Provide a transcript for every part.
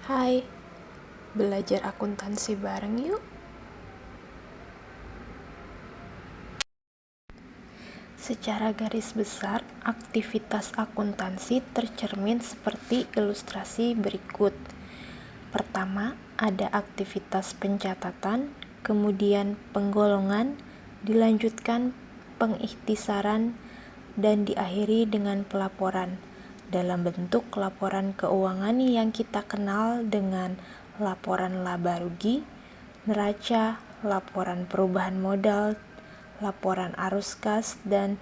Hai, belajar akuntansi bareng yuk. Secara garis besar, aktivitas akuntansi tercermin seperti ilustrasi berikut. Pertama, ada aktivitas pencatatan, kemudian penggolongan, dilanjutkan pengikhtisaran, dan diakhiri dengan pelaporan dalam bentuk laporan keuangan yang kita kenal dengan laporan laba rugi, neraca, laporan perubahan modal, laporan arus kas, dan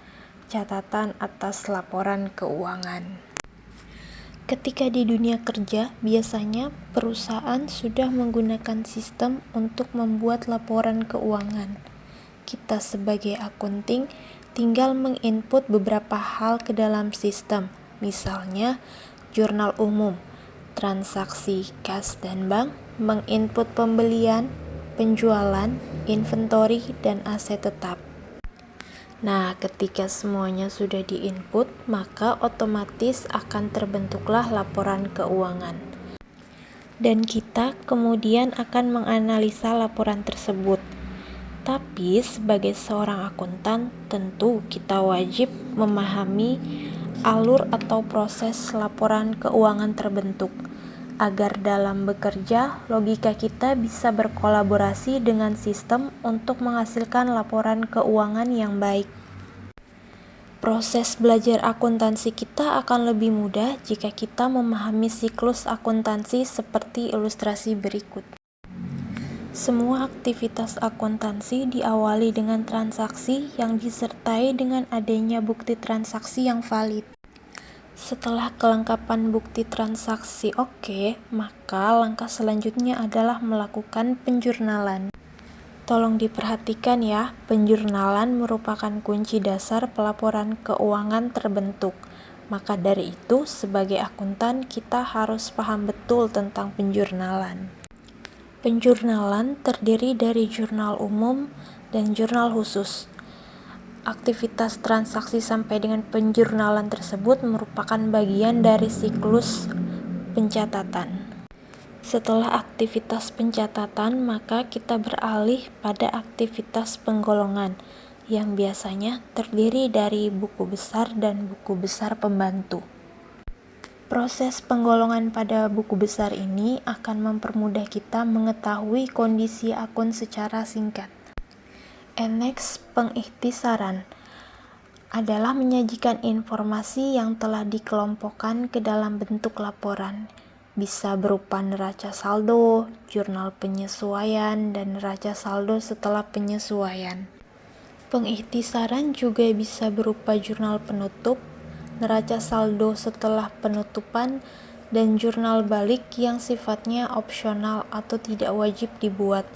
catatan atas laporan keuangan. Ketika di dunia kerja, biasanya perusahaan sudah menggunakan sistem untuk membuat laporan keuangan. Kita sebagai akunting tinggal menginput beberapa hal ke dalam sistem, misalnya jurnal umum, transaksi kas dan bank, menginput pembelian, penjualan, inventory, dan aset tetap. Nah, ketika semuanya sudah diinput, maka otomatis akan terbentuklah laporan keuangan. Dan kita kemudian akan menganalisa laporan tersebut. Tapi sebagai seorang akuntan, tentu kita wajib memahami alur atau proses laporan keuangan terbentuk, agar dalam bekerja, logika kita bisa berkolaborasi dengan sistem untuk menghasilkan laporan keuangan yang baik. Proses belajar akuntansi kita akan lebih mudah jika kita memahami siklus akuntansi seperti ilustrasi berikut. Semua aktivitas akuntansi diawali dengan transaksi yang disertai dengan adanya bukti transaksi yang valid. Setelah kelengkapan bukti transaksi oke, maka langkah selanjutnya adalah melakukan penjurnalan. Tolong diperhatikan ya, penjurnalan merupakan kunci dasar pelaporan keuangan terbentuk. Maka dari itu, sebagai akuntan kita harus paham betul tentang penjurnalan. Penjurnalan terdiri dari jurnal umum dan jurnal khusus. Aktivitas transaksi sampai dengan penjurnalan tersebut merupakan bagian dari siklus pencatatan. Setelah aktivitas pencatatan, maka kita beralih pada aktivitas penggolongan, yang biasanya terdiri dari buku besar dan buku besar pembantu. Proses penggolongan pada buku besar ini akan mempermudah kita mengetahui kondisi akun secara singkat. Next, pengikhtisaran adalah menyajikan informasi yang telah dikelompokkan ke dalam bentuk laporan. Bisa berupa neraca saldo, jurnal penyesuaian, dan neraca saldo setelah penyesuaian. Pengikhtisaran juga bisa berupa jurnal penutup, neraca saldo setelah penutupan, dan jurnal balik yang sifatnya opsional atau tidak wajib dibuat.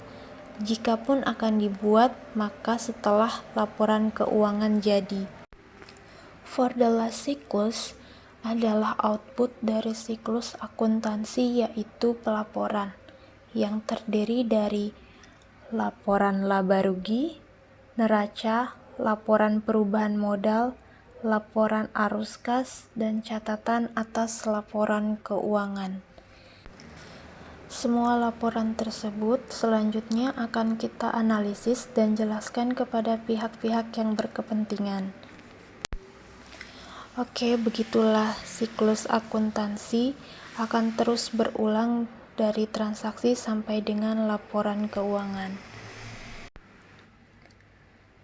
Jikapun akan dibuat, maka setelah laporan keuangan jadi. For the last cyclus adalah output dari siklus akuntansi, yaitu pelaporan, yang terdiri dari laporan laba rugi, neraca, laporan perubahan modal, laporan arus kas, dan catatan atas laporan keuangan. Semua laporan tersebut selanjutnya akan kita analisis dan jelaskan kepada pihak-pihak yang berkepentingan. Oke, begitulah siklus akuntansi akan terus berulang dari transaksi sampai dengan laporan keuangan.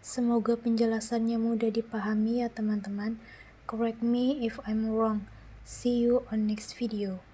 Semoga penjelasannya mudah dipahami ya teman-teman. Correct me if I'm wrong. See you on next video.